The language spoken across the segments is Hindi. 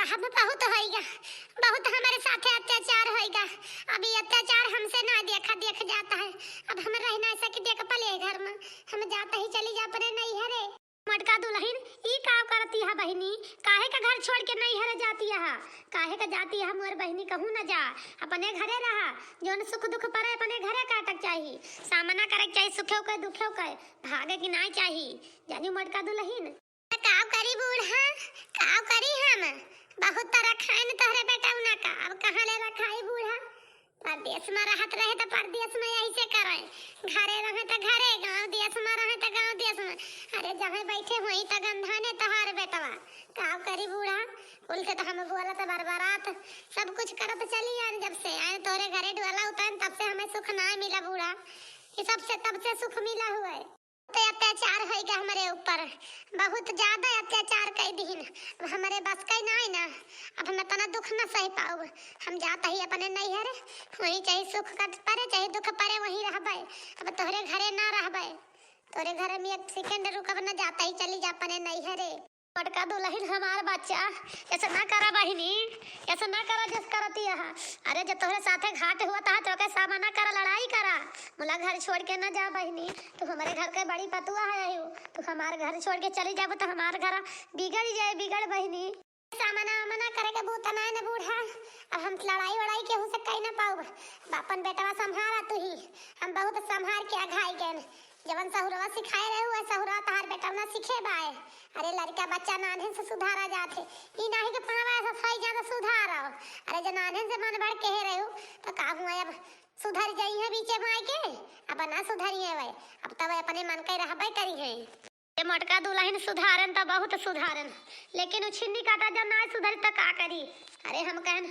हम बहुत होइगा, बहुत हमारे साथे अत्याचार होइगा। अभी अत्याचार हमसे ना देख जाता है। अब हम रहना ऐसा कि देख पले घर में हम जाता ही चली जा अपने नैहरे। मटका दुल्हन ई का करती है बहनी, काहे का घर छोड़ के नैहरे जाती है? काहे का जाती है मोर बहनी? कहूं ना जा, अपने घरे रहा। जोन सुख दुख पड़े अपने घरे काटक चाहिए, सामना करक चाहिए, सुखे के दुखे के, भागे की ना चाहिए। जानी मटका दुल्हन काव करी बूढ़ा, काव करी हम बहुत तरह खाइन तोहरे बेटा उना का। अब कहां ले रखाई बूढ़ा? परदेश में रहत रहे तो परदेश में ऐसे करे, घरे रहे तो घरे, गांव देश में रहे तो गांव देश में। अरे जहां बैठे होई त गंधाने तोहार बेटवा। काव करी बूढ़ा, उल्टे तो हम बोलत बरबरात सब कुछ करत चली यार। जब से आए तोरे घरे डोला उतन तब से हमें सुख ना मिला बूढ़ा। ये सबसे तब से सुख मिला हुआ है। तो अत्याचार होइगा हमारे ऊपर, बहुत ज्यादा अत्याचार कई दिन। अब हमारे बस का ना है ना, अब हम इतना दुख न सह पाओ। हम जाता ही अपने नैहर, वहीं चाहे सुख कट पड़े चाहे दुख पड़े वहीं रहबे। अब तोहरे घरे ना रहबे, तोरे घरे में एक सेकंड रुकब न, जाता ही चली जा अपने नैहरे। मटका दुल्हन हमार बच्चा, ऐसा ना करा बहिनी, ऐसा ना करा जस करती है। अरे जब तोहरे साथे घाट हुआ था तो के सामना करा, लड़ाई करा। मुला घर छोड़ के ना जा बहिनी, तू हमारे घर के बड़ी पतुआ है। तू हमारे घर छोड़ के चली जाब तो हमार घर बिगड़ जाए, बिगड़ बहिनी। सामना मना करे के बूता ना न बूढ़ा। अब हम लड़ाई वड़ाई के हो से कहीं ना पाऊ। बापन बेटवा संभारा तू ही, हम बहुत संभार के आघाई गए। जवन सहुरवा सिखाए रहे हुए सहुरवा तहार बेटा ना सीखे बाए। अरे लड़का बच्चा नाने से सुधारा जाते, ई नाही के पावा से सही ज्यादा सुधारो। अरे जो नाने से मन बढ़ के रहे हो तो का हुआ? अब सुधर जाई है बीचे में आके, अब ना सुधरी है वे। अब तब अपने मन के रहबे करी है। ये मटका दुल्हन सुधारन तो बहुत सुधारन, लेकिन छिन्नी काटा जब ना सुधरी तो का करी? अरे हम कहन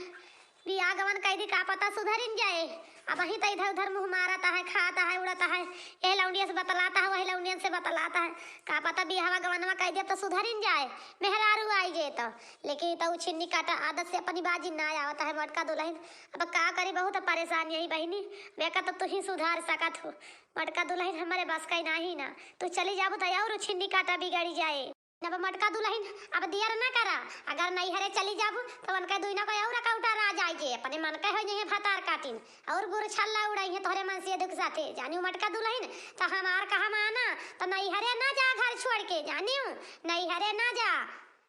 बिया गवन कैदी का पता सुधरिन जाए। अब वही तो इधर उधर मुंह मारता है, खाता है, उड़ता है, ये लौंडिया से बतलाता है, वही लौंडिया से बतलाता है। का पता बियाहवा गवनवा कह दिया तो सुधरिन जाए, मेहरारू आई जे तो। लेकिन तो छिन्नी काटा आदत से अपनी बाजी ना आवता है मटका दुल्हन। अब का करी, बहुत परेशानी है बहनी। बेका तो तू ही सुधार सकत हो। मटका दुल्हन हमारे बस का नहीं ना, तू चली जाबो तो और छिन्नी काटा बिगड़ जाए। अब मटका दुल्हन अब दियर ना करा, अगर नैहरे चली जाबू तो उनके दुइना को और काउटा रा जाई जे अपने मन के होई नहीं फतार काटिन और गुर छल्ला उड़ाई है तोरे मन से दुख साथे। जानियो मटका दुल्हन तो हमार कहा माना तो नैहरे ना जा घर छोड़ के, जानियो नैहरे ना जा।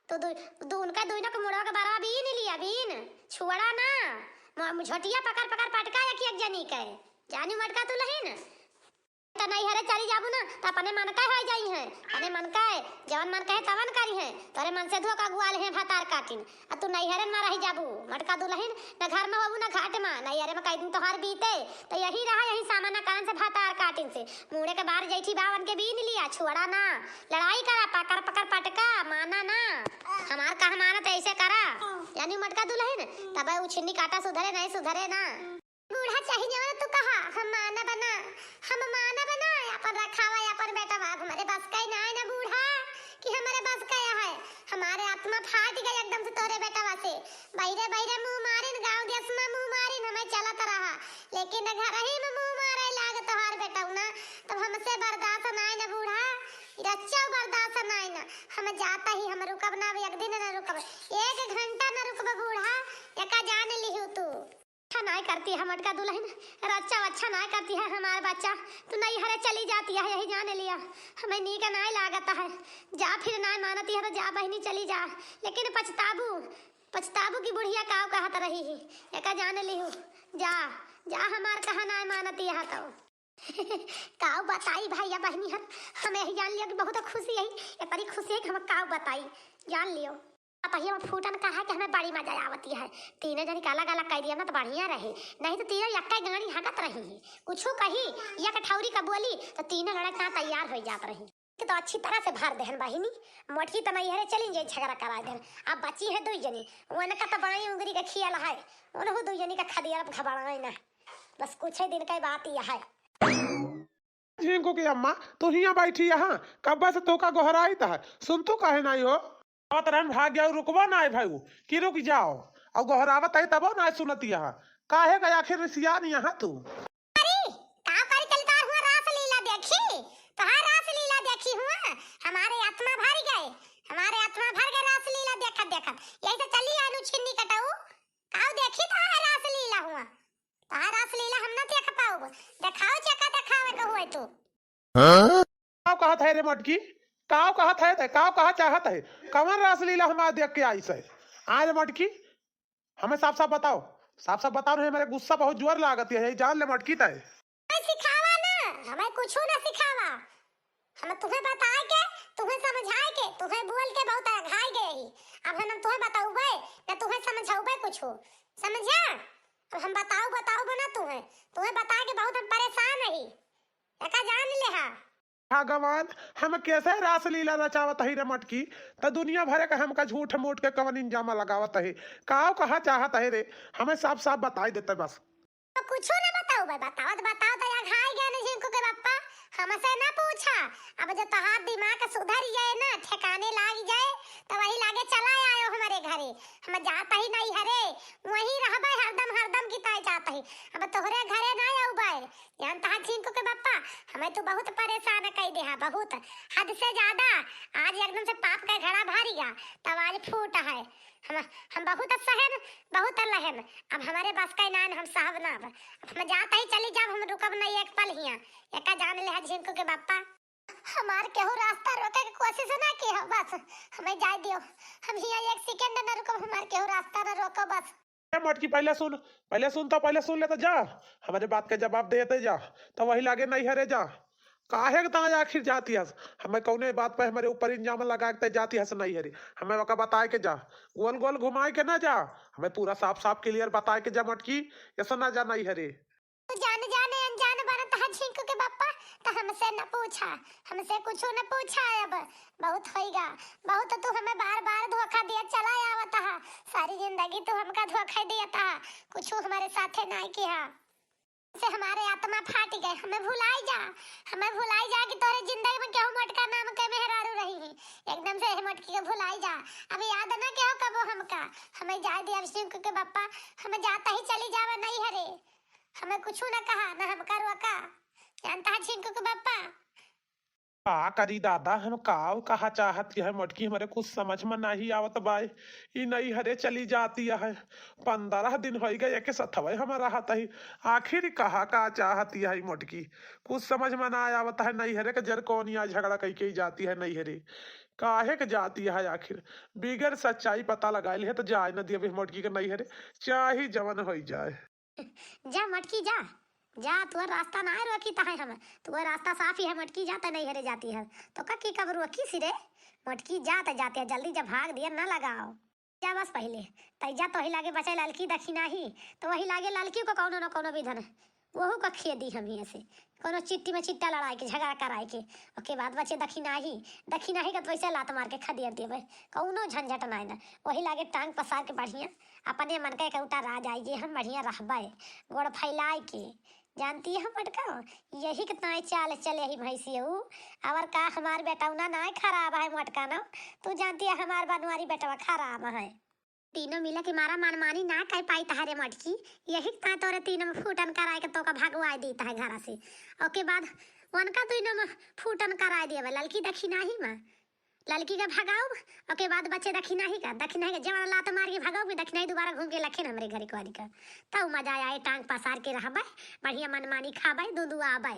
तो उनका दुइना को मुड़वा के बारा बीन लिया, बीन छुड़ा ना, झोटिया पकड़ पकड़ पटका एक जनी के। जानियो मटका दुल्हन तो नैहरे चली जाबू ना तो अपने मन का हो जाई है, अपने मन का जवन मन कहे तवन करी है। तोरे मन से धोखा गुआल है फतार काटिन, आ तू नैहरे में रही जाबू मटका दुल्हन। न घर में होबू ना घाट में, नैहरे में कई दिन तोहार बीते तो यही रहा, यही सामना कारण से फतार काटिन से मुड़े के बाहर जैठी बावन के बीन लिया। छुड़ा ना, लड़ाई करा, पकड़ पकड़ पटका, माना ना। हमार कहा माना तो ऐसे करा, यानी मटका दुल्हन तब उछिन्नी काटा सुधरे नहीं सुधरे ना। बूढ़ा चाहिए जवन तू कहा हम माना बना, हम माना बना अपन रखावा अपन बेटा बाप हमारे बस का ही ना है ना बूढ़ा, कि हमारे बस का है। हमारे आत्मा फाट गई एकदम से तोरे बेटा वासे। बहिरे बहिरे मुंह मारिन, गांव देश में मुंह मारिन, हमें चलत रहा। लेकिन घर ही में मुंह मारे लाग तोहार बेटा ना, तब हमसे बर्दाश्त ना है ना बूढ़ा, रच्चा बर्दाश्त ना है ना। हम जाता ही हम रुकब ना, एक दिन ना रुकब, एक घंटा ना रुकब बूढ़ा। एका जान लिहू तू अच्छा नहीं करती है मटका दुल्हन, रच्चा अच्छा नहीं करती है हमारा बच्चा। तू नहीं हरे चली जाती है, यही जाने लिया हमें नी का नहीं लागता है। जा फिर नहीं मानती है तो जा बहनी चली जा, लेकिन पछताबू पछताबू की बुढ़िया काव कहत रही है। एका जान लिहू, जा जा हमार कहा नहीं मानती है तो काव बताई भाई या बहनी हर हमें यही जान लिया कि बहुत खुशी है, ये बड़ी खुशी है कि हम काव बताई जान लियो। पहिया में फूटन कहा कि हमें बड़ी मजा आवती है। तीनों जनी काला गाला कह दिया ना तो बढ़िया रहे, नहीं तो तीनों यक्का गाड़ी हगत रही है। कुछो कही या कठौरी का बोली तो तीनों लड़का तैयार हो जात रही। तो अच्छी तरह से भर देहन बहिनी, मोटकी तो नहीं हरे चली जाए झगड़ा करा देहन। अब बची है दो जनी, उनका तो बड़ी उंगली का खियाल है, उन्होंने दो जनी का खदिया घबराए ना, बस कुछ ही दिन का बात ही है। झिंकू की अम्मा तू हिया बैठी यहाँ कब्बा से तो का गोहराई था, सुन तो काहे नहीं हो? तरन भाग गया रुकवा ना है भाई कि रुक जाओ, और गोहरावत है तब ना सुनती यहाँ काहे का आखिर सियान यहाँ तू। अरे का कर चलता हुआ रास लीला देखी, कहां रास लीला देखी हुआ, हमारे आत्मा भर गए, हमारे आत्मा भर गए रास लीला देखत देखत। यही तो चली आनु छिन्नी कटाऊ काऊ देखी तो है रास लीला हुआ तो है रास लीला हम ना देख पाऊ दिखाओ चका दिखावे कहू है तू काव कहत है रे मटकी काव कहत है ते काव कहा चाहत है कमर रासलीला हमारा देख के आई से आज मटकी हमें साफ साफ बताओ नहीं मेरे गुस्सा बहुत जोर लागत है यही जान ले मटकी तय सिखावा ना हमें कुछ ना सिखावा हम तुम्हें बताए के तुम्हें समझाए के तुम्हें बोल के बहुत घाई गए ही अब हम तुम्हें बताऊबे ना तुम्हें समझाऊबे कुछ समझा अब हम बताओ बना तुम्हें बता के बहुत हम परेशान है एका जान ले हा भगवान हम कैसे रासलीला रचावत है रे मटकी तो दुनिया भरे का हमका झूठ मूठ के कवन इंजामा लगावत है काव कहा चाहत है रे हमें साफ साफ बताई देते बस तो कुछ ना बताओ बताओ तो यहाँ घाई गए नहीं जिनको के पापा हमसे ना पूछा अब जो तहार दिमाग सुधर जाए ना ठिकाने लाग जाए तो वही लागे चला आयो हमारे घरे हम जाता ही नहीं हरे वही रहबे हरदम की ताई जाता ही अब तोहरे घरे ना आऊबे जान तहार जिनको के पापा हमें तो बहुत परेशान कर दे हा बहुत हद से ज्यादा आज एकदम से पाप का घड़ा भारी गया तब आज फूटा है हम बहुत सहन बहुत लहन अब हमारे बस का नान हम साहब ना अब हम जाता ही चली जाब हम रुकब नहीं एक पल हिया एका जान ले जिनको के बापा हमार केहू रास्ता रोके के कोशिश ना की हो बस हमें जाय दियो हम हिया एक सेकंड ना रुकब हमार केहू रास्ता ना रोको बस मटकी पहले सुन ले तो जा हमारे बात का जवाब देते जा तो वही लागे नहीं हरे जा काहे के ताज आखिर जाती हस हमें कौने बात पे हमारे ऊपर इंजाम लगा के जाती हस नहीं हरी हमें वका बताए के जा गोल गोल घुमाए के ना जा हमें पूरा साफ साफ क्लियर बताए के जा मटकी ऐसा ना जा नहीं हरी तो जाने अनजान बनत है झिंकू के पापा तो हमसे न पूछा हमसे कुछ न पूछा अब बहुत होइगा बहुत तू हमें बार धोखा दिया चला आवत है सारी जिंदगी तू हमका धोखा दिया था कुछ हमारे साथे नहीं किया से हमारे आत्मा फाट गए हमें भुलाई जा कि तोरे जिंदगी में केहू मटका नाम के मेहरारू रही है एकदम से मटकी के भुलाई जा अब याद ना केहू कबो हमका हमें जा दिया शिव के पापा हमें जाता ही चली जावा नहीं हरे हमें कुछ ना कहा ना हमका रोका जानता है शिव के पापा का करी दादा हम काव कहा चाहत है मटकी हमारे कुछ समझ में नहीं आवत बाई ई नहीं हरे चली जाती है 15 दिन हो गए एक सथवे हमारा हाथ ही आखिर कहा का चाहती है मटकी कुछ समझ में ना आवत है नहीं हरे के जर कौन या झगड़ा कही के जाती है नहीं हरे काहे के जाती है आखिर बिगर सच्चाई पता लगा ले तो जाए न दिया मटकी के नहीं हरे चाहे जवन हो जाए जा मटकी जा तू रास्ता ना रोकी ता है हम तू रास्ता साफ ही है मटकी जाता नहीं हरे जाती है तो का की कब रोकी सिरे मटकी जाते जाते है जल्दी जब भाग दिया ना लगाओ जा बस पहले तैजा तो ही लागे बचे लड़की दखी नहीं तो वही लागे लड़की को कोनो न कोनो विधन वहू का खे दी हम से कोनो चिट्ठी में चिट्टा लड़ाई के झगड़ा कराई के ओके बाद बचे दखी नहीं का तो वैसे लात मार के खदियर देवे कोनो झंझट नहीं ना वही लागे टांग पसार के बढ़िया अपने मन के उठा राज आई जे हम बढ़िया रहबे गोड़ फैलाए के जानती है मटका यही कितना चाल चले ही भैंसी और का हमार बेटा ना खराब है मटका ना तू जानती है हमार बनवारी बेटा खराब है तीनों मिला के मारा मनमानी ना कह पाई तारे मटकी यही ता तोरे तीनों में फूटन कराए के तो का भगवाई देता है घर से ओके बाद उनका तीनों में फूटन कराए दिया लड़की दखी नहीं मां लड़की का भगाओ ओके बाद बच्चे दखी नहीं का जवान लात मार के भगाओ दखी नहीं दोबारा घूम के लखे हमरे घर को का तब मजा आए टांग पसार के रहबे बढ़िया मनमानी खाबे दूध आबे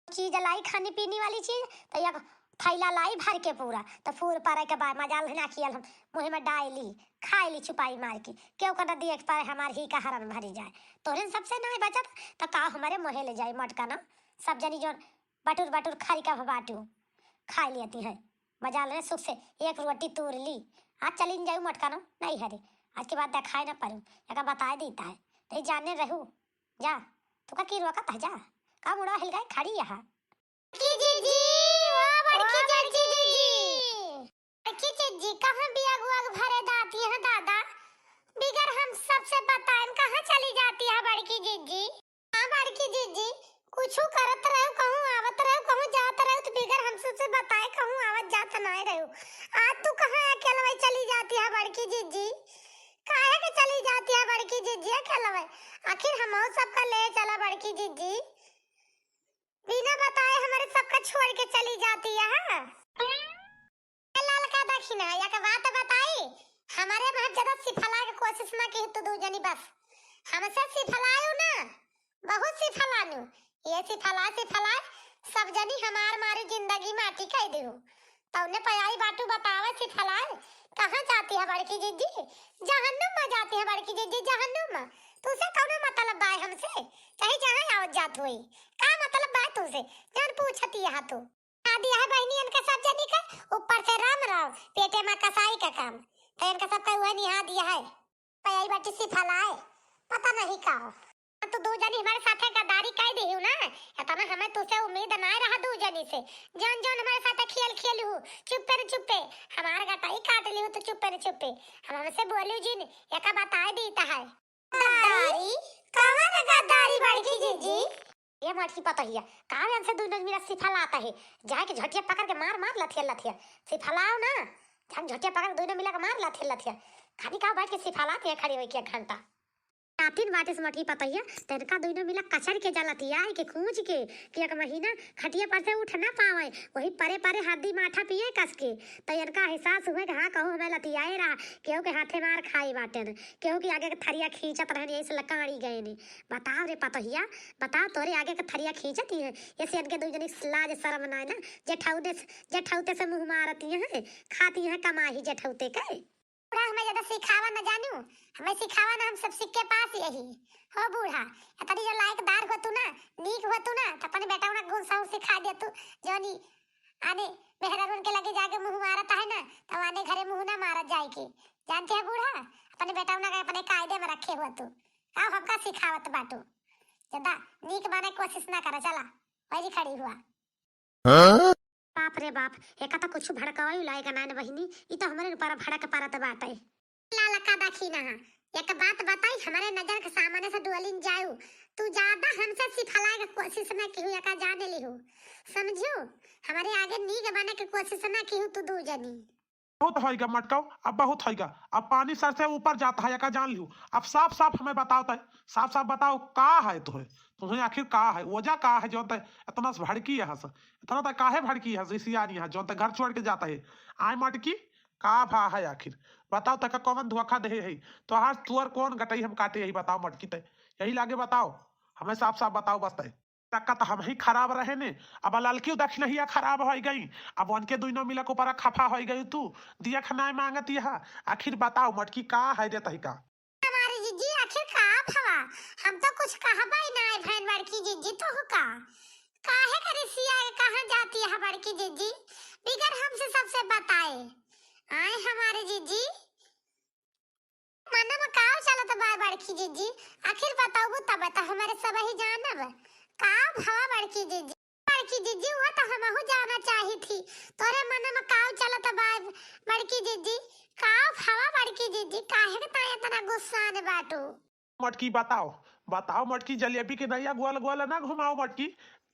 चीज लाई खाने पीने वाली चीज तो या थैला लाई भर के पूरा तो फूल पारे के बाद मजा लेना किया हम मुँह में डाली खाई ली छुपाई मार के क्यों कर देख पाए हमारे ही का हरन भरी जाए तोरे सबसे नहीं बचत तो का हमारे मुँह ले जाए मटका ना सब जनी जो बटुर खारी का बाटू खा लेती है मजा ले सुख से एक रोटी तोड़ ली आज चली जाऊ मटका ना नहीं हरे आज के बाद दिखाई ना पड़ू या बता देता है तो जाने रहू जा तू का की रोकत है जा का मुड़ा हिल गए खड़ी यहाँ कहाँ बिया गुआग भरे दाती है दादा बिगर हम सबसे बताएं कहाँ चली जाती है बड़की जीजी हाँ बड़की जीजी कुछ करत रहो कहूँ आवत रहो कहूँ जात रहो तो बिगर हम सबसे बताए कहूँ आवत जात नहीं रहो आज तू कहाँ अकेले चली जाती है बड़की जीजी काहे के चली जाती है बड़की जीजी अकेले आखिर हम सबका ले चला बड़की जीजी बिना बताए हमारे सबका छोड़ के चली जाती है लाल का दक्षिणा या का बात बताई हमारे वहां ज्यादा सिफला की कोशिश ना की तू दू जनी बस हमसे सिफलायो ना बहुत सिफलानु ये सिफला सब जनी हमार मारी जिंदगी माटी कह देहु तौने पयाई बाटू बतावे सिफलाए कहां जाती है बड़की जीजी जहन्नुम में जाती है बड़की जीजी जहन्नुम में तुसे कौन मतलब बाय हमसे चाहे जहां आवत जात होई का मतलब बात तुसे जान पूछती है तू आदि है बहनियन के सब जनी का ऊपर से राम राव पेटे में कसाई का काम तो इनका सब का हुआ निहा दिया है पयाई बाटी सिफलाए पता नहीं का तो दो जनी हमारे साथे गद्दारी कह दी हूं ना इतना हमें तुझसे उम्मीद ना रहा दो जनी से जन जन हमारे साथे खेल हूं चुप्पे हमारा गटाई काट ली हूं तो चुप्पे हम हमसे बोलियो जिन एका बताए देता है गद्दारी कहां गद्दारी बड़की जीजी ये मटकी पता ही है कहां हमसे दो जन मेरा सिफला आता है जाके झटिया पकड़ के मार लथिया सिफलाओ ना हम झटिया पकड़ दो मिला के मार लथिया खाली का बैठ के सिफलाते है खड़ी होई के घंटा तीन बाटे से मटकी पतैया तनका दोनों मिला कचर के जलतिया के खूंच के कि एक महीना खटिया पर से उठ ना पावे वही परे हड्डी माठा पिए कस के तो इनका एहसास हुए कि हाँ कहूँ हमें लतियाए रहा केहू के हाथे मार खाई बाटे न केहू के आगे के थरिया खींचत रहने ऐसे लकाड़ी गए ने बताओ रे पतैया बताओ तोरे आगे के थरिया खींचती है ऐसे इनके दो जनी लाज शर्म ना ना जेठौते से मुंह मारती है खाती है कमाही जेठौते के बूढ़ा हमें ज्यादा सिखावा न जानू हमें सिखावा ना हम सब सीख के पास यही हो बूढ़ा तनी जो लायकदार हो तू ना नीक हो तू ना तो अपने बेटा उना गुण साउ सिखा दे तू जोनी आने मेहरारून के लगे जाके मुंह मारता है ना तो आने घरे मुंह ना मारत जाए की जानते है बूढ़ा अपने बेटा उना के अपने कायदे में रखे हुआ तू का हमका सिखावत बाटू ज्यादा नीक बने कोशिश ना करा चला वही खड़ी हुआ बाप रे बाप एका तो कुछ भड़काई लाएगा ना बहिनी ई तो हमरे ऊपर भड़क पारत बाटे लाला का दाखी ना एक बात बताई हमारे नजर के सामने से डुअलिन जाऊ तू ज्यादा हमसे सिफलाए के कोशिश ना की एका जाने ली हो समझो हमारे आगे नीक बने के कोशिश ना की तू दू जनी बहुत होएगा मटकाओ अब बहुत होएगा अब पानी सर से ऊपर जाता है का जान लियो अब साफ हमें बताओ तय साफ बताओ का है तुम्हें आखिर का है वजह का है जो इतना भड़की है इतना तक काहे भड़की है सियानी है जो घर छोड़ के जाता है आय मटकी का भा है आखिर बताओ तक कौन धोखा दे है तो हर तुअर कौन गटई हम काटे यही बताओ मटकी तय यही लागे बताओ हमें साफ बताओ बस तय तक तो हम ही खराब रहे ने अब ललकी दक्षिण ही खराब हो गई अब उनके दोनों मिला को पर खफा हो गई तू दिया खाना मांगती है आखिर बताओ मटकी का है रे तहिका हमारी जीजी आखिर का भवा हम तो कुछ कहबा ही ना है बहन बड़की जीजी तो हो का काहे करे सिया कहां जाती है बड़की जीजी बिगर हमसे सबसे बताए आए हमारे जीजी मन में काव चलत बा बड़की जीजी आखिर बताओ तब तो हमारे सब ही जानब का भवा बड़की जीजी वो तो हम हो जाना चाही थी तोरे मन में काव चलत बा बड़की जीजी का भवा बड़की जीजी काहे के ता इतना गुस्सा ने बाटू मटकी बताओ मटकी जलेबी के नैया गोल ना घुमाओ मटकी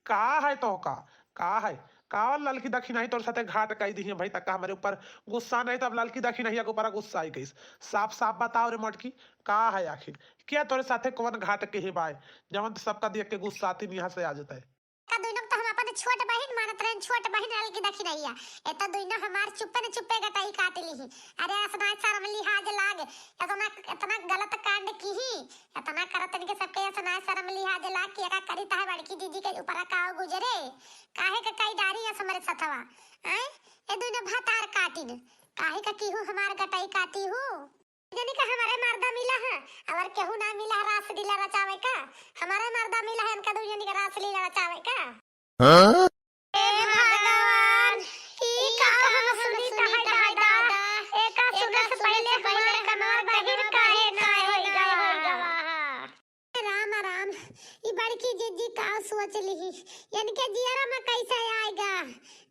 का है तो का है का ललकी दखी नहीं तोर साथे घाट कई दी भाई तक हमारे ऊपर गुस्सा नहीं तब ललकी दखी नहीं के ऊपर गुस्सा आई गई साफ बताओ रे मटकी का है आखिर क्या तोरे साथे कौन घाट के ही बाय जवन सबका देख के गुस्सा आती यहाँ से आ जाता है का दोनों तो हम अपन छोट बहन मानत रहन छोट बहन ललकी दखी नहीं है एता दोनों हमार चुप्पे गटाई काट ली अरे असना शर्म लिहाज लाग इतना गलत कांड की ही इतना करत के सबके असना शर्म लिहाज लाग की का करी ता बड़की दीदी के ऊपर काव गुजरे काहे का कई डारी है समरे सथवा हैं ए दोनों भातार काटिन काहे का की हो हमार गटाई काटी हो जनी का हमारे मर्दा मिला है और केहू ना मिला रास लीला रचावे का हमारा मर्दा मिला है इनका दुनिया का रास लीला रचावे का हां ए भगवान ई का हम सुनी त है दादा एका सुने से पहले हमार कमार बहिर काहे ना होई गवा राम ई बड़की जीजी का सोच ली इनके जियारा में कैसे आएगा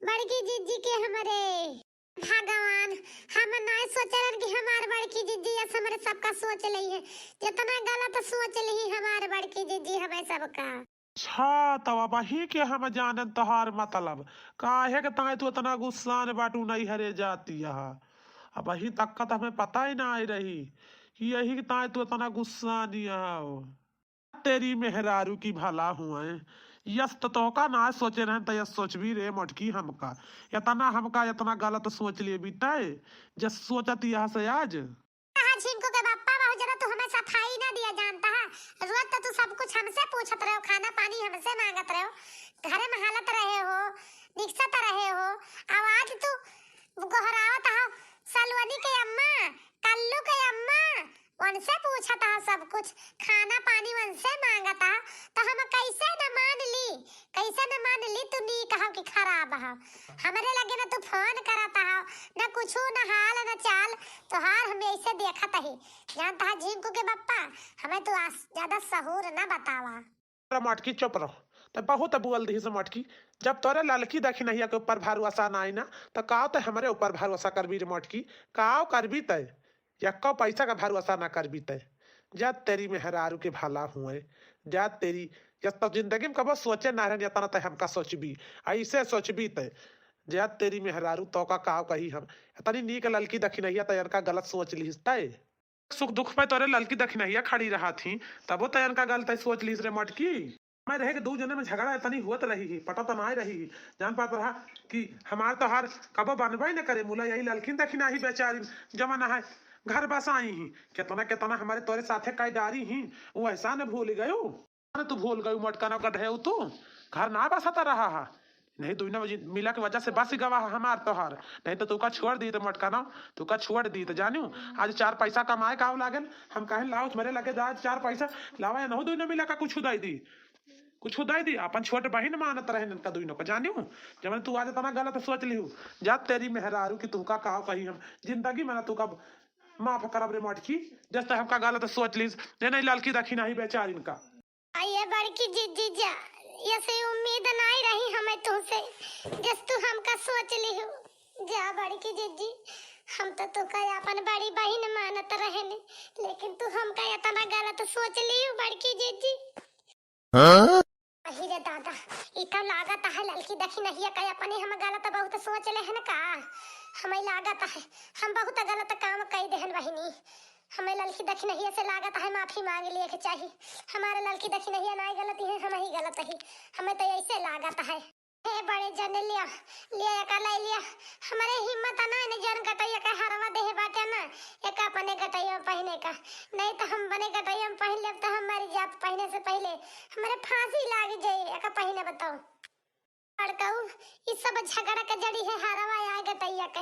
बड़की जीजी के हमारे भगवान हम ना सोचलन कि हमार बड़की जीजी ऐसा हमारे सबका सोच ली है जितना गलत सोच ली हमार बड़की जीजी हमें सबका अच्छा तब वही के हम जानन तोहार मतलब काहे के ताए तू इतना गुस्सा ने बाटू नहीं हरे जाती है अब वही तक का तो हमें पता ही ना आई रही कि यही के ताए तू इतना गुस्सा नहीं आओ तेरी मेहरारू की भला हुआ है यस तो का ना सोचे रहे तो यस सोच भी रे मोटकी हमका इतना गलत सोच लिए बीता जस सोचती यहाँ से आज। हाँ झिंकू के पापा बहुत ज्यादा तू हमें सफाई ना दिया जानता है। रोज तो तू सब कुछ हमसे पूछत रहे हो, खाना पानी हमसे मांगत रहे हो, घरे में हालत रहे हो, दिक्कत रहे हो। अब आज तू गोहरावत हो सलवनी के अम्मा, कल्लू के अम्मा, उनसे पूछत है सब कुछ, खाना पानी उनसे मांगत है। तो हम कैसे न मान ली, कैसे न मान ली तू नी कहो कि खराब है। हमरे लगे ना तू फोन करता है ना कुछ न हाल न चाल, तो हार हमें ऐसे देखत ही जानता है झिंकू के पप्पा। हमें तू ज्यादा सहूर ना बतावा। मटकी चुप रहो तो बहुत बोल दी से मटकी। जब तोरे ललकी देखी नहीं के ऊपर भरोसा ना आई ना तो काव तो हमारे ऊपर भरोसा करबी रे मटकी, काव करबी तय यक्को पैसा का भरोसा ना करबी तय। जा तेरी मेहरारू के भला हुए, जा तेरी जब तक जिंदगी में कबो सोचे ना रहे तना तय हमका सोचबी, ऐसे सोचबी तय। जा तेरी मेहरारू तो का काव कही हम इतनी नीक ललकी देखी नहीं तय इनका गलत सोच ली तय। सुख दुख पे तोरे ललकी देखी नहीं खड़ी रहा थी तबो तय इनका गलत सोच ली रे मटकी। मैं रहे कि दो जने में झगड़ा इतनी हुआ तो रही पता तो ना रही जान पात रहा कि हमार तो हार कबो बनबे न करे मुला यही ललकिन देखी ना ही बेचारी जमाना है घर बस आई ही कितना कितना हमारे तोरे साथे कई डारी ही वो ऐसा न भूल गयो। तू भूल गयो मटका न कढ़े तू घर ना बसता रहा है नहीं तू ना मिला की वजह से बस गवा हमार तोहार नहीं तो तू का छोड़ दी तो मटका ना तू का छोड़ दी तो जानू आज 4 पैसा कमाए का लागल हम कहे लाओ मेरे लगे आज 4 पैसा लावा या नहीं दो मिला का कुछ उदाई दी कुछ उदाई दी अपन छोटे बहन मानत रहे इनका दुइनो को जानियो जब तू आज इतना गलत सोच लिहू जा तेरी मेहरारू की तू का काव कही हम जिंदगी में ना तू का माफ करब रे मटकी जैसे हमका गलत सोच लीस नहीं लड़की देखी नहीं बेचारी इनका। ये बड़की जीजी जा ये से उम्मीद नहीं रही हमें तुमसे जस तू हमका सोच लिहू। जा बड़की जीजी हम तो तू का अपन बड़ी बहन मानत रहे ने लेकिन तू हमका इतना गलत सोच लिहू बड़की जीजी। हाँ? अरे दादा इतना लागत है लड़की देखी नहीं है कहीं अपनी हम गलत बहुत सोच ले हैं का। हमें लागत है हम बहुत गलत काम कई देहन बहिनी। हमें लड़की देखी नहीं से लागत है माफी मांग लिए के चाहिए। हमारे लड़की देखी नहीं है ना गलती है हम ही गलत है हमें तो ऐसे लागत है। हे बड़े जन लिया लिया का ले लिया हमारे हिम्मत ना ने जन गटैया का हरवा देह बाटे ना एक अपने गटैया पहने का नहीं तो हम बने गटैया पहन ले तो हमारी जात पहने से पहले हमारे फांसी लाग जाए एक पहने बताओ लड़काऊ इस सब झगड़ा के जड़ी है हरवा आए गटैया के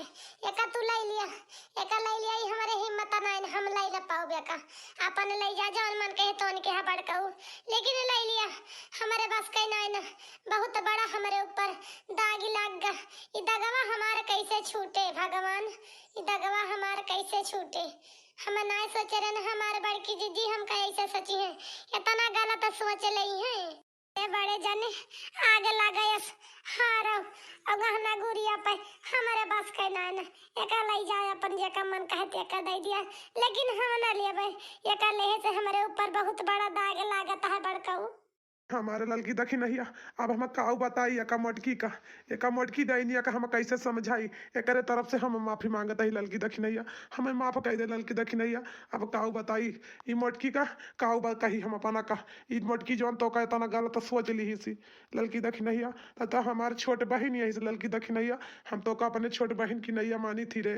एक तू ले लिया ही हमारे हिम्मत ना हम ले ले पाओ बेका अपन ले जा जौन मन के तोन के बड़काऊ लेकिन ले लिया हमारे बस के ना बहुत बड़ा हमारे ऊपर दाग लग गया। ये दगवा हमारे कैसे छूटे भगवान, ये दगवा हमारे कैसे छूटे। हम ना सोचे रहे हमारे बड़की जीजी हम कैसे सोची है इतना गलत सोच ली है। बड़े जने आगे लगायस हारो अब गहना गुड़िया पे हमारे बस के ना एक ले जाए अपन जेका मन कहते एक दे दिया लेकिन हम ना लेबे एक लेहे से हमारे ऊपर बहुत बड़ा दाग लागत है बड़काऊ। हमारे लड़की देखी नहीं अब हम काऊ बताई एक मटकी दैनी का हम कैसे समझाई एक तरफ से हम माफी मांगत ही लड़की देखी नहीं हमें माफ कह दे लड़की देखी नहीं अब काऊ बताई ई मटकी का काऊ कही हम अपना का ई मटकी जौन तो का इतना गलत सोच ली सी लड़की देखी नहीं तो हमारे छोट बहन यही से लड़की देखी नहीं हम तो का अपने छोट बहन की नैया मानी थी रे।